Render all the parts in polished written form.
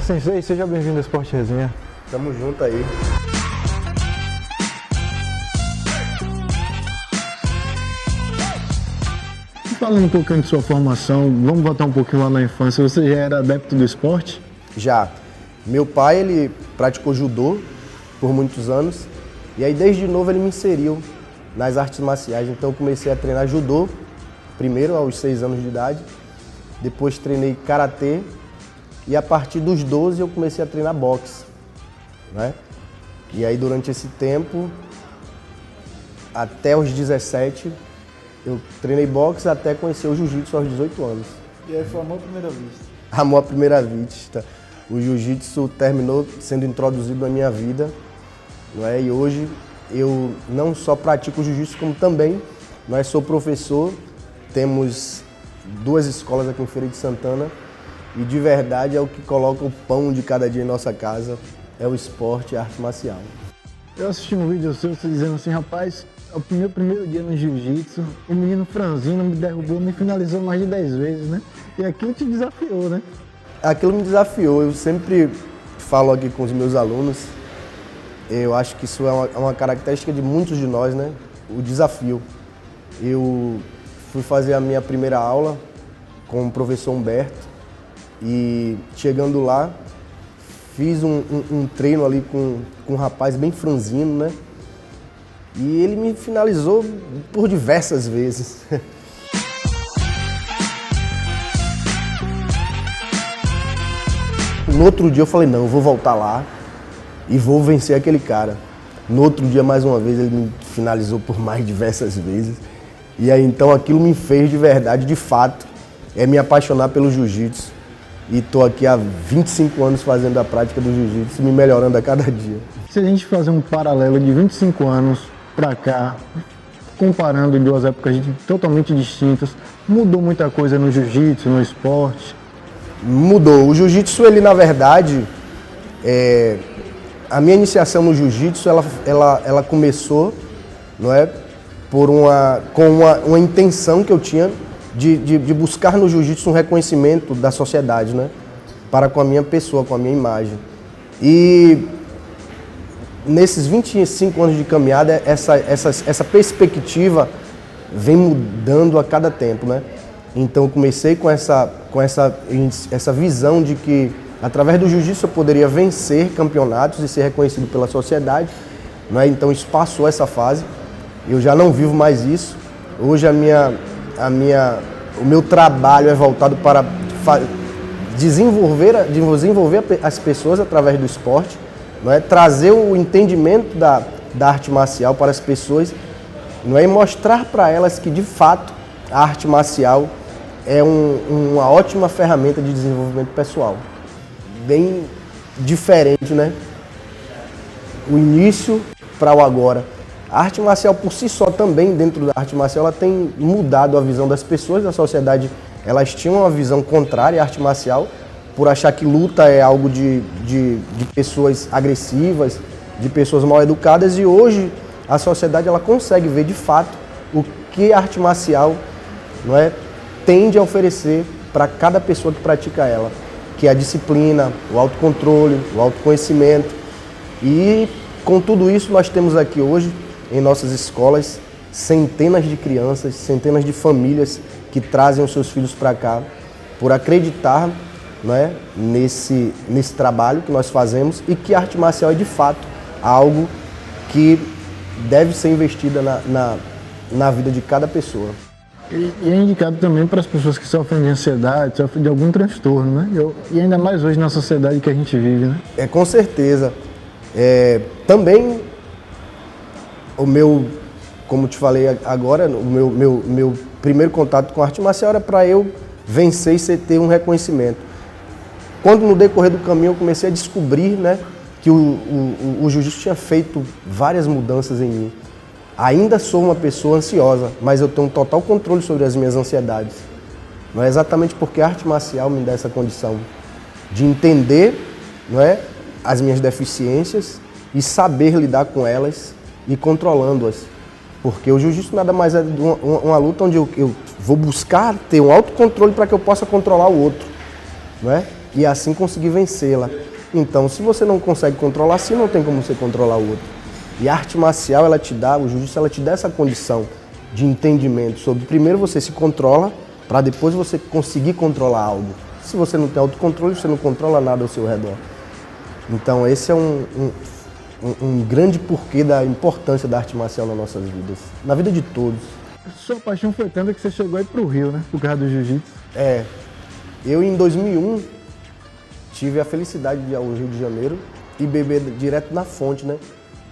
Sensei, seja bem-vindo ao Esporte Resenha. Tamo junto aí. Falando um pouquinho de sua formação, vamos voltar um pouquinho lá na infância. Você já era adepto do esporte? Já. Meu pai, ele praticou judô por muitos anos. E aí, desde novo, ele me inseriu nas artes marciais. Então, eu comecei a treinar judô, primeiro aos 6 anos de idade. Depois, treinei karatê. E a partir dos 12, eu comecei a treinar boxe, né? E aí, durante esse tempo, até os 17, eu treinei boxe até conhecer o jiu-jitsu aos 18 anos. E aí foi amor à primeira vista? Amor à primeira vista. O jiu-jitsu terminou sendo introduzido na minha vida, não é? E hoje eu não só pratico jiu-jitsu, como também, não é? Sou professor, temos 2 escolas aqui em Feira de Santana e de verdade é o que coloca o pão de cada dia em nossa casa, é o esporte e a arte marcial. Eu assisti um vídeo seu, você dizendo assim, rapaz, o meu primeiro dia no jiu-jitsu, o menino franzino me derrubou, me finalizou mais de 10 vezes, né? E aquilo te desafiou, né? Aquilo me desafiou, eu sempre falo aqui com os meus alunos, eu acho que isso é uma característica de muitos de nós, né? O desafio. Eu fui fazer a minha primeira aula com o professor Humberto e chegando lá, fiz um treino ali com um rapaz bem franzino, né? E ele me finalizou por diversas vezes. No outro dia eu falei, não, eu vou voltar lá e vou vencer aquele cara. No outro dia, mais uma vez, ele me finalizou por mais diversas vezes. E aí, então, aquilo me fez de verdade, de fato, me apaixonar pelo jiu-jitsu. E estou aqui há 25 anos fazendo a prática do jiu-jitsu, me melhorando a cada dia. Se a gente fazer um paralelo de 25 anos pra cá, comparando em 2 épocas totalmente distintas, mudou muita coisa no jiu-jitsu, no esporte? Mudou. O jiu-jitsu, ele na verdade, a minha iniciação no jiu-jitsu, ela começou, não é, com uma intenção que eu tinha de buscar no jiu-jitsu um reconhecimento da sociedade, né, para com a minha pessoa, com a minha imagem. E nesses 25 anos de caminhada, essa perspectiva vem mudando a cada tempo, né? Então eu comecei com essa visão de que através do jiu-jitsu eu poderia vencer campeonatos e ser reconhecido pela sociedade, né? Então isso passou essa fase, eu já não vivo mais isso. Hoje o meu trabalho é voltado para desenvolver as pessoas através do esporte, não é? Trazer o entendimento da arte marcial para as pessoas, não é? E mostrar para elas que de fato a arte marcial é uma ótima ferramenta de desenvolvimento pessoal. Bem diferente, né? O início para o agora. A arte marcial por si só também, dentro da arte marcial, ela tem mudado a visão das pessoas, da sociedade. Elas tinham uma visão contrária à arte marcial, por achar que luta é algo de pessoas agressivas, de pessoas mal educadas, e hoje a sociedade ela consegue ver de fato o que a arte marcial, não é, tende a oferecer para cada pessoa que pratica ela, que é a disciplina, o autocontrole, o autoconhecimento. E com tudo isso nós temos aqui hoje, em nossas escolas, centenas de crianças, centenas de famílias que trazem os seus filhos para cá por acreditar, não é, nesse trabalho que nós fazemos e que a arte marcial é de fato algo que deve ser investida na vida de cada pessoa. E é indicado também para as pessoas que sofrem de ansiedade, sofrem de algum transtorno, né? E ainda mais hoje na sociedade que a gente vive, né? Com certeza. Também como te falei agora, o meu primeiro contato com a arte marcial era para eu vencer e ter um reconhecimento. Quando no decorrer do caminho eu comecei a descobrir, né, que o jiu-jitsu tinha feito várias mudanças em mim. Ainda sou uma pessoa ansiosa, mas eu tenho um total controle sobre as minhas ansiedades. Não é exatamente porque a arte marcial me dá essa condição de entender, não é, as minhas deficiências e saber lidar com elas e controlando-as. Porque o jiu-jitsu nada mais é uma luta onde eu vou buscar ter um autocontrole para que eu possa controlar o outro, não é? e assim conseguir vencê-la. Então, se você não consegue controlar si, não tem como você controlar o outro. E a arte marcial, ela te dá, o jiu-jitsu, ela te dá essa condição de entendimento sobre, primeiro você se controla, para depois você conseguir controlar algo. Se você não tem autocontrole, você não controla nada ao seu redor. Então, esse é um grande porquê da importância da arte marcial nas nossas vidas, na vida de todos. Sua paixão foi tanta que você chegou aí pro Rio, né? Por causa do jiu-jitsu. Eu em 2001 tive a felicidade de ir ao Rio de Janeiro e beber direto na fonte, né?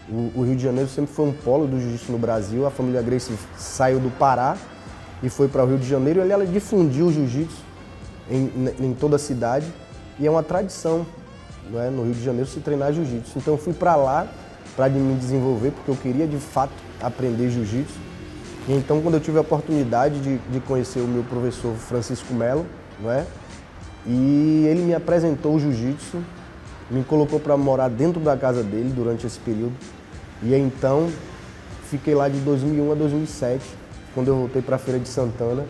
O Rio de Janeiro sempre foi um polo do jiu-jitsu no Brasil. A família Gracie saiu do Pará e foi para o Rio de Janeiro e ali ela difundiu o jiu-jitsu em toda a cidade. E é uma tradição, não é? No Rio de Janeiro se treinar jiu-jitsu. Então eu fui para lá para me desenvolver, porque eu queria de fato aprender jiu-jitsu. E então quando eu tive a oportunidade de conhecer o meu professor Francisco Melo, não é? E ele me apresentou o jiu-jitsu, me colocou para morar dentro da casa dele durante esse período. E então fiquei lá de 2001 a 2007, quando eu voltei para a Feira de Santana.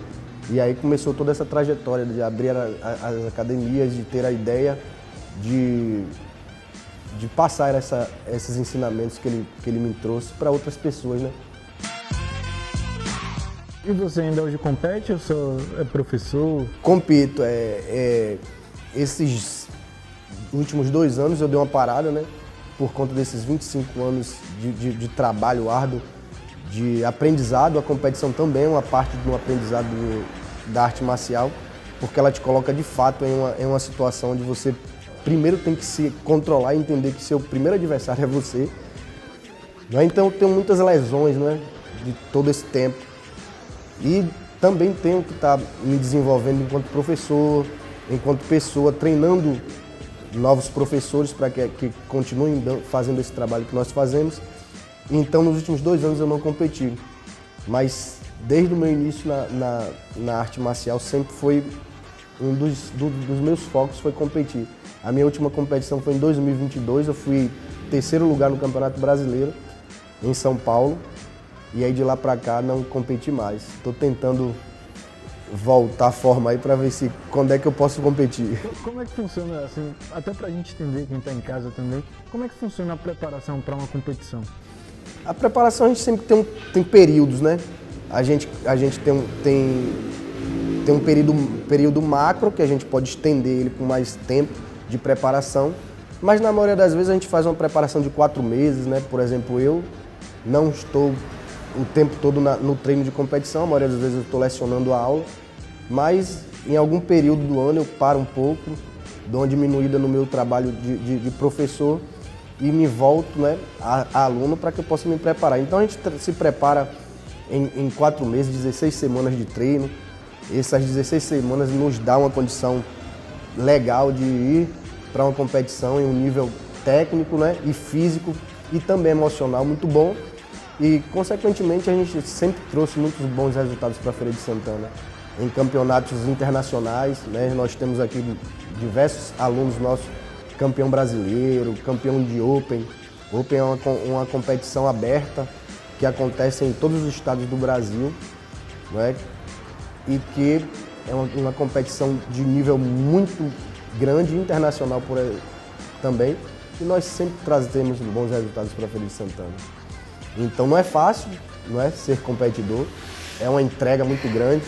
E aí começou toda essa trajetória de abrir as academias, de ter a ideia de passar esses ensinamentos que ele me trouxe para outras pessoas, né? E você ainda hoje compete ou só é professor? Compito. Esses últimos 2 anos eu dei uma parada, né? Por conta desses 25 anos de trabalho árduo, de aprendizado. A competição também é uma parte do aprendizado da arte marcial, porque ela te coloca de fato em uma situação onde você primeiro tem que se controlar e entender que seu primeiro adversário é você. Então eu tenho muitas lesões, né? De todo esse tempo. E também tenho que estar me desenvolvendo enquanto professor, enquanto pessoa, treinando novos professores para que continuem fazendo esse trabalho que nós fazemos. Então, nos últimos 2 anos eu não competi, mas desde o meu início na arte marcial sempre foi um dos meus focos foi competir. A minha última competição foi em 2022, eu fui 3º lugar no Campeonato Brasileiro em São Paulo. E aí de lá pra cá não competi mais. Estou tentando voltar à forma aí para ver se quando é que eu posso competir. Como é que funciona, assim, até pra gente entender, quem tá em casa também, como é que funciona a preparação para uma competição? A preparação a gente sempre tem períodos, né? A gente tem um período macro que a gente pode estender ele com mais tempo de preparação, mas na maioria das vezes a gente faz uma preparação de 4 meses, né? Por exemplo, eu não estou o tempo todo no treino de competição, a maioria das vezes eu estou lecionando a aula, mas em algum período do ano eu paro um pouco, dou uma diminuída no meu trabalho de professor e me volto, né, a aluno para que eu possa me preparar. Então a gente se prepara em 4 meses, 16 semanas de treino. Essas 16 semanas nos dá uma condição legal de ir para uma competição em um nível técnico, né, e físico e também emocional muito bom. E, consequentemente, a gente sempre trouxe muitos bons resultados para a Feira de Santana. Em campeonatos internacionais, né? Nós temos aqui diversos alunos nossos, campeão brasileiro, campeão de Open. Open é uma competição aberta que acontece em todos os estados do Brasil, né? E que é uma competição de nível muito grande, internacional também. E nós sempre trazemos bons resultados para a Feira de Santana. Então não é fácil, não é, ser competidor, é uma entrega muito grande.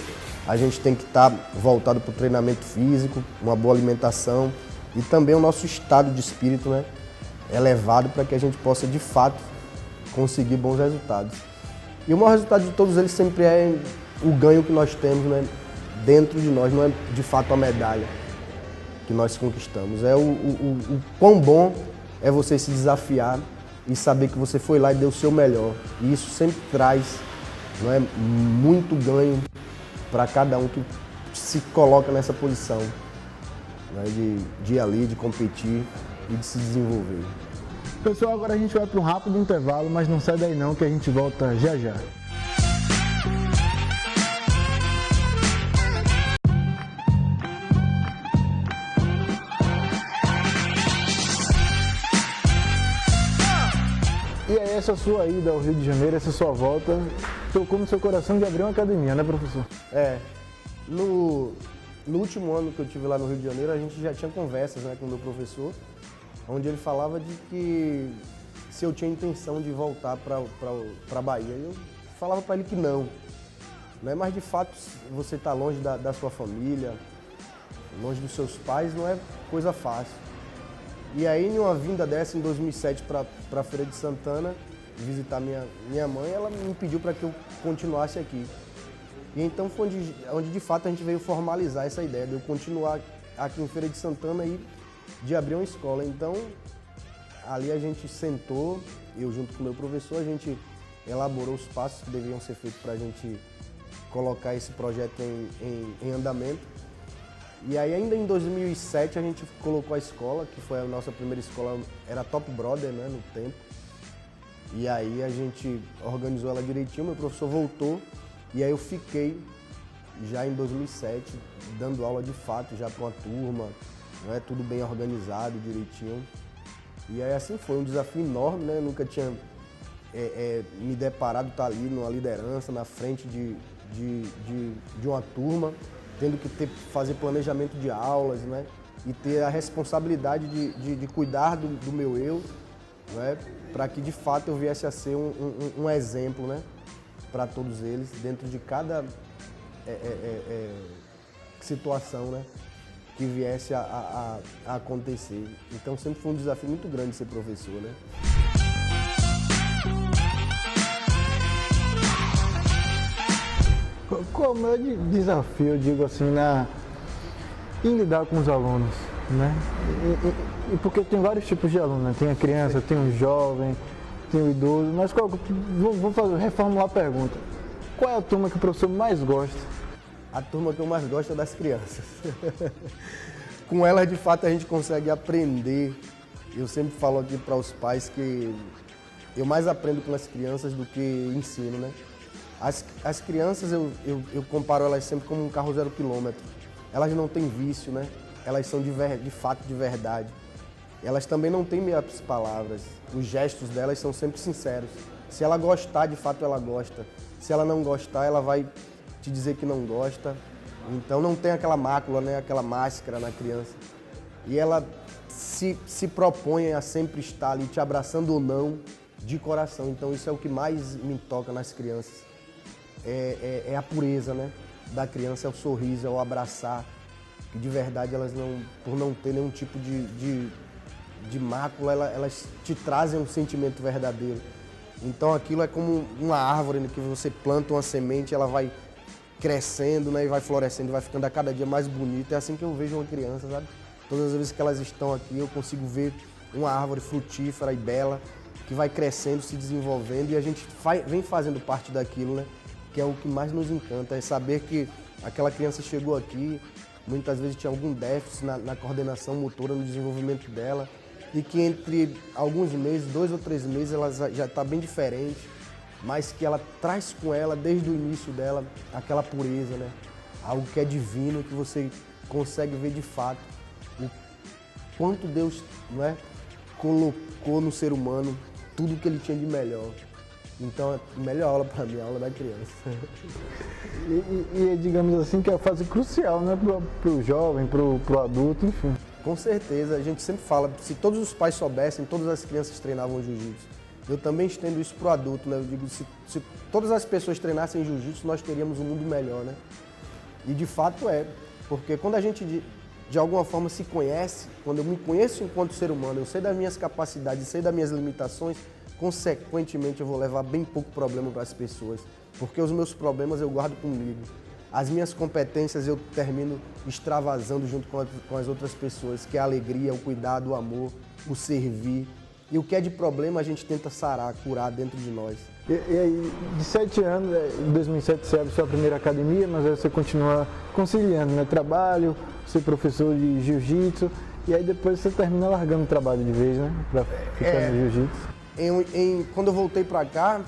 A gente tem que estar voltado para o treinamento físico, uma boa alimentação e também o nosso estado de espírito, né, elevado para que a gente possa de fato conseguir bons resultados. E o maior resultado de todos eles sempre é o ganho que nós temos, né, dentro de nós, não é de fato a medalha que nós conquistamos. É o quão bom é você se desafiar e saber que você foi lá e deu o seu melhor. E isso sempre traz, não é, muito ganho para cada um que se coloca nessa posição, né, de ir ali, de competir e de se desenvolver. Pessoal, agora a gente vai para um rápido intervalo, mas não sai daí não, que a gente volta já já. E aí, essa sua ida ao Rio de Janeiro, essa sua volta, tocou no seu coração de abrir uma academia, né, professor? no último ano que eu tive lá no Rio de Janeiro, a gente já tinha conversas, né, com o meu professor, onde ele falava de que se eu tinha intenção de voltar para a Bahia. Eu falava para ele que não, né? Mas de fato você está longe da sua família, longe dos seus pais, não é coisa fácil. E aí, em uma vinda dessa, em 2007, para Feira de Santana, visitar minha mãe, ela me pediu para que eu continuasse aqui. E então foi onde de fato a gente veio formalizar essa ideia de eu continuar aqui em Feira de Santana e de abrir uma escola. Então, ali a gente sentou, eu junto com o meu professor, a gente elaborou os passos que deviam ser feitos para a gente colocar esse projeto em andamento. E aí ainda em 2007 a gente colocou a escola, que foi a nossa primeira escola, era Top Brother, né, no tempo. E aí a gente organizou ela direitinho, meu professor voltou e aí eu fiquei já em 2007 dando aula de fato já para uma turma, né, tudo bem organizado, direitinho. E aí assim foi um desafio enorme, né, eu nunca tinha me deparado estar ali numa liderança, na frente de uma turma, tendo que fazer planejamento de aulas, né? E ter a responsabilidade de cuidar do meu eu, né? Para que de fato eu viesse a ser um exemplo, né? Para todos eles, dentro de cada situação, né? Que viesse a acontecer. Então sempre foi um desafio muito grande ser professor, né? Qual é o maior desafio, eu digo assim, em lidar com os alunos, né? E porque tem vários tipos de aluno, né? Tem a criança, tem o jovem, tem o idoso, mas vou reformular a pergunta. Qual é a turma que o professor mais gosta? A turma que eu mais gosto é das crianças. Com elas, de fato, a gente consegue aprender. Eu sempre falo aqui para os pais que eu mais aprendo com as crianças do que ensino, né? As crianças, eu comparo elas sempre como um carro 0 quilômetro. Elas não têm vício, né? Elas são de fato de verdade. Elas também não têm meias palavras. Os gestos delas são sempre sinceros. Se ela gostar, de fato ela gosta. Se ela não gostar, ela vai te dizer que não gosta. Então não tem aquela mácula, né? Aquela máscara na criança. E ela se propõe a sempre estar ali, te abraçando ou não, de coração. Então isso é o que mais me toca nas crianças. É a pureza, né, da criança, é o sorriso, é o abraçar, que de verdade elas não, por não ter nenhum tipo de mácula, elas te trazem um sentimento verdadeiro. Então aquilo é como uma árvore, né, que você planta uma semente, ela vai crescendo, né, e vai florescendo, vai ficando a cada dia mais bonita. É assim que eu vejo uma criança, sabe? Todas as vezes que elas estão aqui, eu consigo ver uma árvore frutífera e bela, que vai crescendo, se desenvolvendo, e a gente vem fazendo parte daquilo, né? Que é o que mais nos encanta, é saber que aquela criança chegou aqui, muitas vezes tinha algum déficit na coordenação motora, no desenvolvimento dela, e que entre alguns meses, 2 ou 3 meses, ela já está bem diferente, mas que ela traz com ela, desde o início dela, aquela pureza, né? Algo que é divino, que você consegue ver de fato o quanto Deus, não é, colocou no ser humano tudo que ele tinha de melhor. Então, a melhor aula para mim é a aula da criança. E digamos assim, que é a fase crucial, né? Para o jovem, para o adulto, enfim. Com certeza, a gente sempre fala, se todos os pais soubessem, todas as crianças treinavam jiu-jitsu. Eu também estendo isso para o adulto, né? Eu digo, se todas as pessoas treinassem jiu-jitsu, nós teríamos um mundo melhor, né? E de fato é, porque quando a gente de alguma forma se conhece, quando eu me conheço enquanto ser humano, eu sei das minhas capacidades, sei das minhas limitações, consequentemente eu vou levar bem pouco problema para as pessoas, porque os meus problemas eu guardo comigo. As minhas competências eu termino extravasando junto com as outras pessoas, que é a alegria, o cuidado, o amor, o servir. E o que é de problema a gente tenta sarar, curar dentro de nós. E aí, de 7 anos, em 2007 você abre sua primeira academia, mas aí você continua conciliando, né? Trabalho, ser professor de jiu-jitsu, e aí depois você termina largando o trabalho de vez, né? Pra ficar no jiu-jitsu. Quando eu voltei para cá,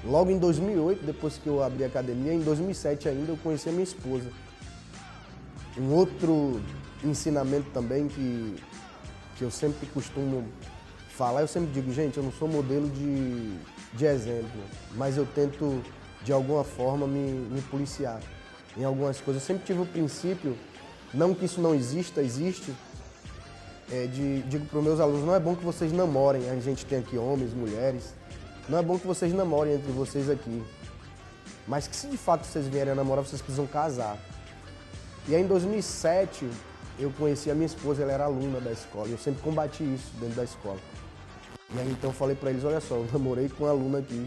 logo em 2008, depois que eu abri a academia, em 2007 ainda, eu conheci a minha esposa. Um outro ensinamento também que eu sempre costumo falar, eu sempre digo, gente, eu não sou modelo de exemplo, mas eu tento, de alguma forma, me policiar. em algumas coisas. Eu sempre tive o princípio, não que isso não exista, existe, digo para os meus alunos, não é bom que vocês namorem, a gente tem aqui homens, mulheres, não é bom que vocês namorem entre vocês aqui, mas que se de fato vocês vierem a namorar, vocês precisam casar. E aí em 2007, eu conheci a minha esposa, ela era aluna da escola, e eu sempre combati isso dentro da escola. E aí então eu falei para eles, olha só, eu namorei com uma aluna aqui,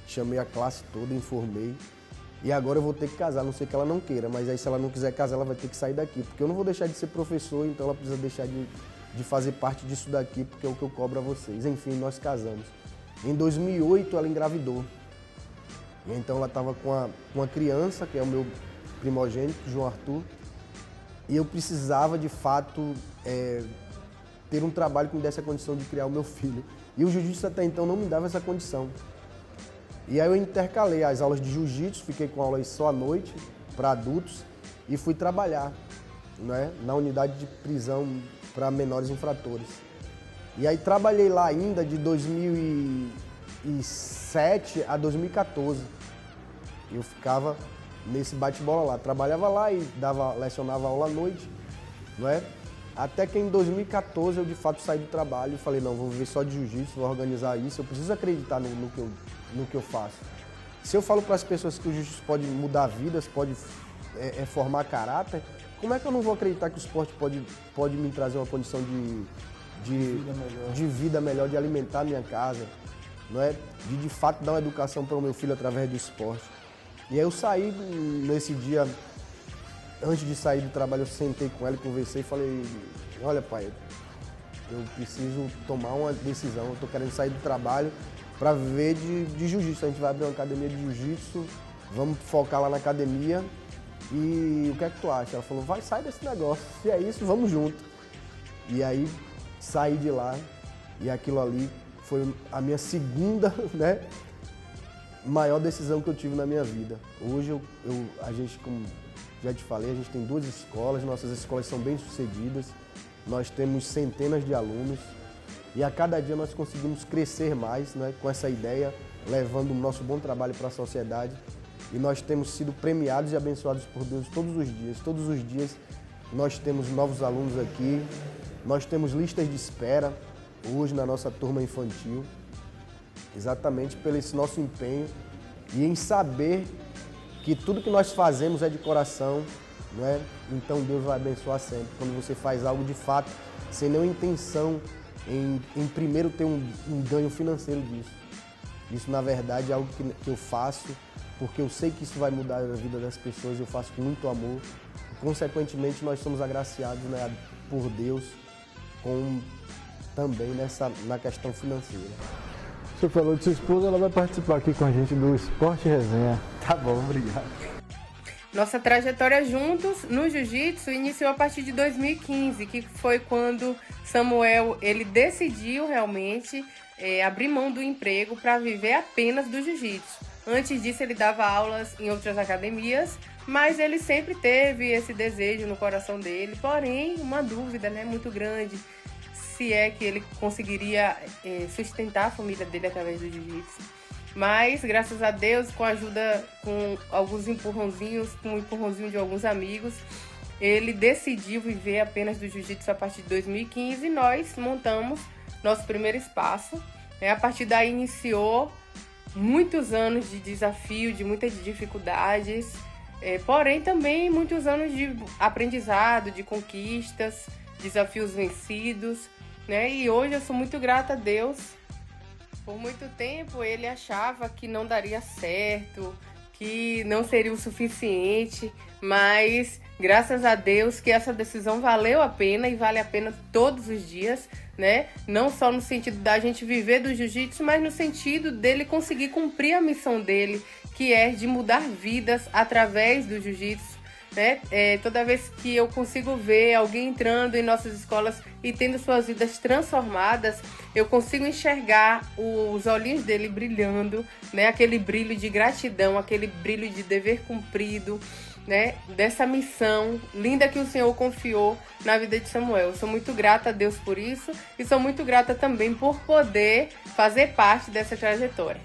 chamei a classe toda, informei, e agora eu vou ter que casar, a não sei que ela não queira, mas aí se ela não quiser casar, ela vai ter que sair daqui, porque eu não vou deixar de ser professor, então ela precisa deixar de fazer parte disso daqui, porque é o que eu cobro a vocês. Enfim, nós casamos. Em 2008 ela engravidou, e então ela estava com uma criança, que é o meu primogênito, João Arthur, e eu precisava de fato ter um trabalho que me desse a condição de criar o meu filho. E o jiu-jitsu até então não me dava essa condição. E aí eu intercalei as aulas de jiu-jitsu, fiquei com aulas só à noite, para adultos, e fui trabalhar, né, na unidade de prisão para menores infratores. E aí trabalhei lá ainda de 2007 a 2014. Eu ficava nesse bate-bola lá, trabalhava lá e lecionava aula à noite, não é? Até que em 2014 eu de fato saí do trabalho e falei, não, vou viver só de jiu-jitsu, vou organizar isso, eu preciso acreditar no que eu faço. Se eu falo para as pessoas que o jiu-jitsu pode mudar vidas, pode formar caráter, como é que eu não vou acreditar que o esporte pode me trazer uma condição de vida melhor, de alimentar a minha casa, não é? De fato dar uma educação para o meu filho através do esporte. E aí eu saí nesse dia, antes de sair do trabalho, eu sentei com ela e conversei e falei, olha pai, eu preciso tomar uma decisão, eu estou querendo sair do trabalho para viver de jiu-jitsu. A gente vai abrir uma academia de jiu-jitsu, vamos focar lá na academia e o que é que tu acha? Ela falou, vai, sai desse negócio, se é isso, vamos junto. E aí saí de lá e aquilo ali foi a minha segunda, né, maior decisão que eu tive na minha vida. Hoje a gente, como já te falei, a gente tem 2 escolas, nossas escolas são bem sucedidas, nós temos centenas de alunos e a cada dia nós conseguimos crescer mais, né, com essa ideia, levando o nosso bom trabalho para a sociedade, e nós temos sido premiados e abençoados por Deus todos os dias. Todos os dias nós temos novos alunos aqui, nós temos listas de espera hoje na nossa turma infantil, exatamente pelo esse nosso empenho e em saber que tudo que nós fazemos é de coração, não é? Então Deus vai abençoar sempre. Quando você faz algo de fato, sem nenhuma intenção em primeiro ter um ganho financeiro disso. Isso, na verdade, é algo que eu faço porque eu sei que isso vai mudar a vida das pessoas, eu faço com muito amor. E, consequentemente, nós somos agraciados, né, por Deus também na questão financeira. O senhor falou de sua esposa, ela vai participar aqui com a gente do Esporte Resenha. Tá bom, obrigado. Nossa trajetória juntos no jiu-jitsu iniciou a partir de 2015, que foi quando Samuel ele decidiu realmente abrir mão do emprego para viver apenas do jiu-jitsu. Antes disso ele dava aulas em outras academias, mas ele sempre teve esse desejo no coração dele, porém uma dúvida, né, muito grande, se é que ele conseguiria sustentar a família dele através do jiu-jitsu. Mas, graças a Deus, com a ajuda, com alguns empurrãozinhos, com o empurrãozinho de alguns amigos, ele decidiu viver apenas do jiu-jitsu a partir de 2015 e nós montamos nosso primeiro espaço. A partir daí iniciou muitos anos de desafio, de muitas dificuldades, porém também muitos anos de aprendizado, de conquistas, desafios vencidos, né? E hoje eu sou muito grata a Deus. Por muito tempo ele achava que não daria certo, que não seria o suficiente, mas graças a Deus que essa decisão valeu a pena e vale a pena todos os dias, né? Não só no sentido da gente viver do jiu-jitsu, mas no sentido dele conseguir cumprir a missão dele, que é de mudar vidas através do jiu-jitsu. Né? Toda vez que eu consigo ver alguém entrando em nossas escolas e tendo suas vidas transformadas, eu consigo enxergar os olhinhos dele brilhando, né? Aquele brilho de gratidão, aquele brilho de dever cumprido, né? Dessa missão linda que o Senhor confiou na vida de Samuel. Eu sou muito grata a Deus por isso e sou muito grata também por poder fazer parte dessa trajetória.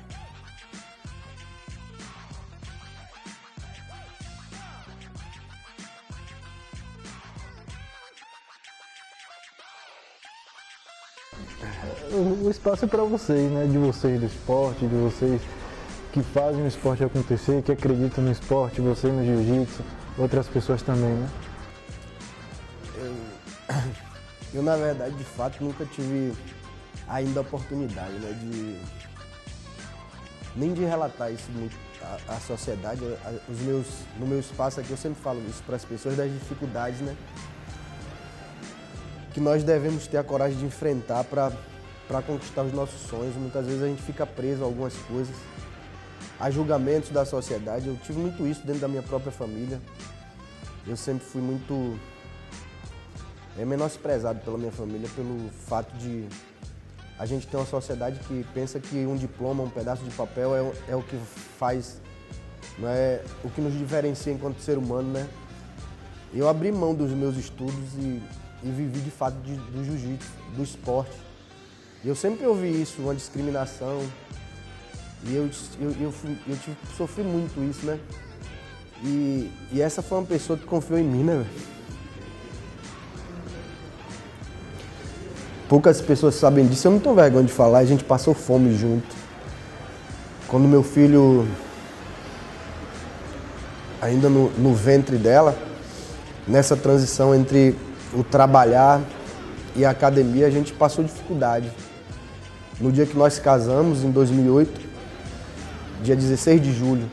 o espaço é para vocês, né? De vocês do esporte, de vocês que fazem o esporte acontecer, que acreditam no esporte, você no jiu-jitsu, outras pessoas também, né? Eu, na verdade, de fato, nunca tive ainda a oportunidade, né, nem de relatar isso muito à sociedade. No meu espaço aqui, eu sempre falo isso para as pessoas, das dificuldades, né, que nós devemos ter a coragem de enfrentar para conquistar os nossos sonhos. Muitas vezes a gente fica preso a algumas coisas, a julgamentos da sociedade. Eu tive muito isso dentro da minha própria família. Eu sempre fui muito menosprezado pela minha família pelo fato de a gente ter uma sociedade que pensa que um diploma, um pedaço de papel é o que faz, não é o que nos diferencia enquanto ser humano, né? Eu abri mão dos meus estudos e vivi de fato do jiu-jitsu, do esporte. E eu sempre ouvi isso, uma discriminação. E eu sofri muito isso, né? E essa foi uma pessoa que confiou em mim, né, velho? Poucas pessoas sabem disso, eu não tenho vergonha de falar, a gente passou fome junto. Quando meu filho, ainda no ventre dela, nessa transição entre o trabalhar e a academia, a gente passou dificuldade. No dia que nós casamos, em 2008, dia 16 de julho,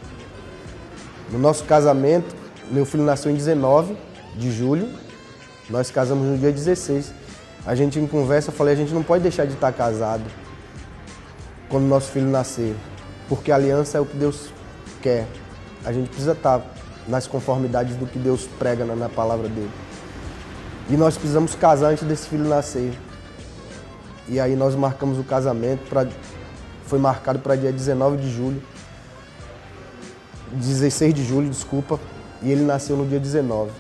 no nosso casamento, meu filho nasceu em 19 de julho, nós casamos no dia 16. A gente em conversa, eu falei, a gente não pode deixar de estar casado quando nosso filho nascer, porque a aliança é o que Deus quer. A gente precisa estar nas conformidades do que Deus prega na palavra dele. E nós precisamos casar antes desse filho nascer. E aí nós marcamos o casamento, foi marcado para dia 19 de julho, 16 de julho, desculpa, e ele nasceu no dia 19.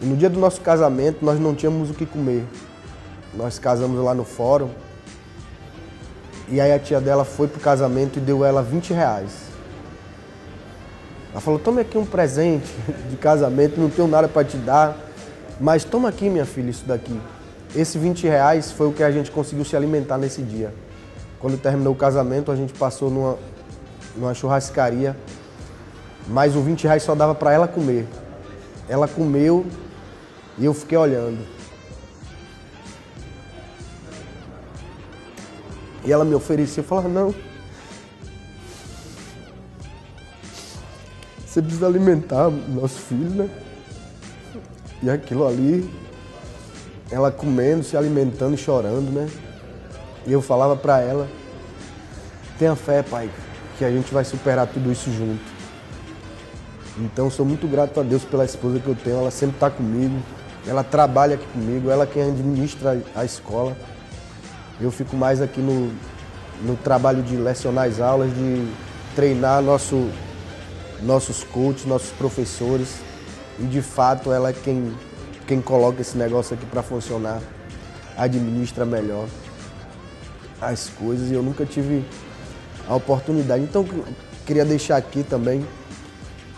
E no dia do nosso casamento, nós não tínhamos o que comer. Nós casamos lá no fórum. E aí a tia dela foi pro casamento e deu ela R$20. Ela falou, toma aqui um presente de casamento, não tenho nada para te dar, mas toma aqui, minha filha, isso daqui. Esse R$20 foi o que a gente conseguiu se alimentar nesse dia. Quando terminou o casamento, a gente passou numa churrascaria, mas o R$20 só dava para ela comer. Ela comeu e eu fiquei olhando. E ela me ofereceu, eu falava, não. Você precisa alimentar o nosso filho, né? E aquilo ali, ela comendo, se alimentando e chorando, né? E eu falava para ela, tenha fé, pai, que a gente vai superar tudo isso junto. Então, sou muito grato a Deus pela esposa que eu tenho, ela sempre está comigo, ela trabalha aqui comigo, ela quem administra a escola. Eu fico mais aqui no trabalho de lecionar as aulas, de treinar nossos coaches, nossos professores. E, de fato, ela é quem coloca esse negócio aqui para funcionar, administra melhor as coisas. E eu nunca tive a oportunidade. Então, eu queria deixar aqui também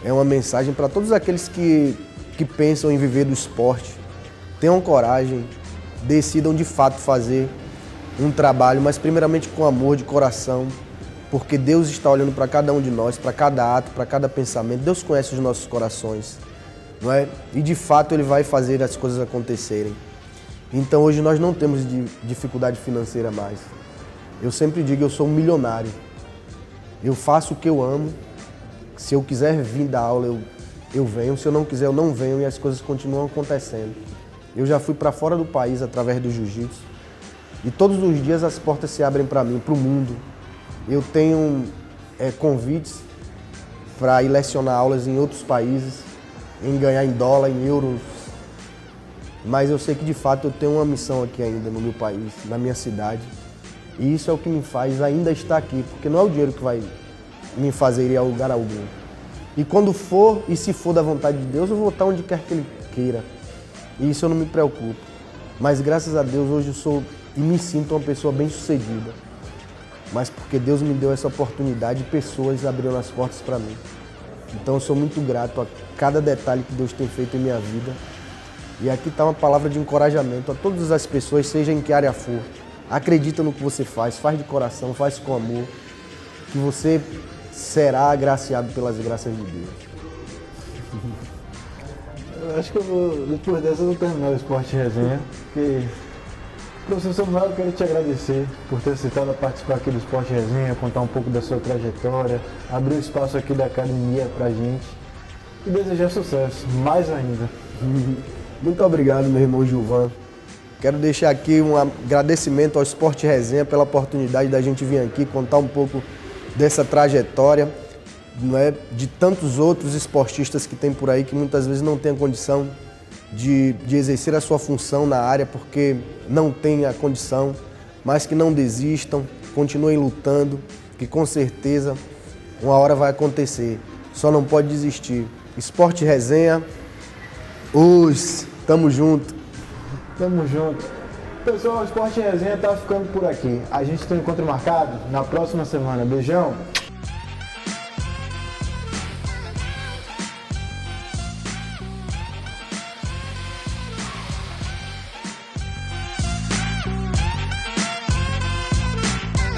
uma mensagem para todos aqueles que pensam em viver do esporte. Tenham coragem, decidam de fato fazer um trabalho, mas primeiramente com amor de coração, porque Deus está olhando para cada um de nós, para cada ato, para cada pensamento. Deus conhece os nossos corações, não é? E de fato Ele vai fazer as coisas acontecerem. Então hoje nós não temos dificuldade financeira mais. Eu sempre digo, eu sou um milionário. Eu faço o que eu amo. Se eu quiser vir dar aula, eu venho. Se eu não quiser, eu não venho e as coisas continuam acontecendo. Eu já fui para fora do país através do jiu-jitsu e todos os dias as portas se abrem para mim, para o mundo. Eu tenho convites para ir lecionar aulas em outros países, em ganhar em dólar, em euros. Mas eu sei que de fato eu tenho uma missão aqui ainda no meu país, na minha cidade. E isso é o que me faz ainda estar aqui, porque não é o dinheiro que vai me fazer ir a lugar algum. E quando for, e se for da vontade de Deus, eu vou estar onde quer que Ele queira. E isso eu não me preocupo. Mas graças a Deus hoje eu sou e me sinto uma pessoa bem-sucedida. Mas porque Deus me deu essa oportunidade e pessoas abriram as portas para mim. Então eu sou muito grato a cada detalhe que Deus tem feito em minha vida. E aqui está uma palavra de encorajamento a todas as pessoas, seja em que área for. acredita no que você faz de coração, faz com amor, que você será agraciado pelas graças de Deus. Eu acho que depois dessa eu vou terminar o Esporte Resenha, porque, professor Samuel, eu quero te agradecer por ter aceitado participar aqui do Esporte Resenha, contar um pouco da sua trajetória, abrir o espaço aqui da academia pra gente e desejar sucesso, mais ainda. Muito obrigado, meu irmão Gilvan. Quero deixar aqui um agradecimento ao Esporte Resenha pela oportunidade da gente vir aqui contar um pouco dessa trajetória, não é, de tantos outros esportistas que tem por aí que muitas vezes não têm a condição de exercer a sua função na área porque não tem a condição, mas que não desistam, continuem lutando, que com certeza uma hora vai acontecer. Só não pode desistir. Esporte Resenha, tamo junto. Tamo junto. Pessoal, o Esporte Resenha tá ficando por aqui. A gente tem um encontro marcado na próxima semana. Beijão!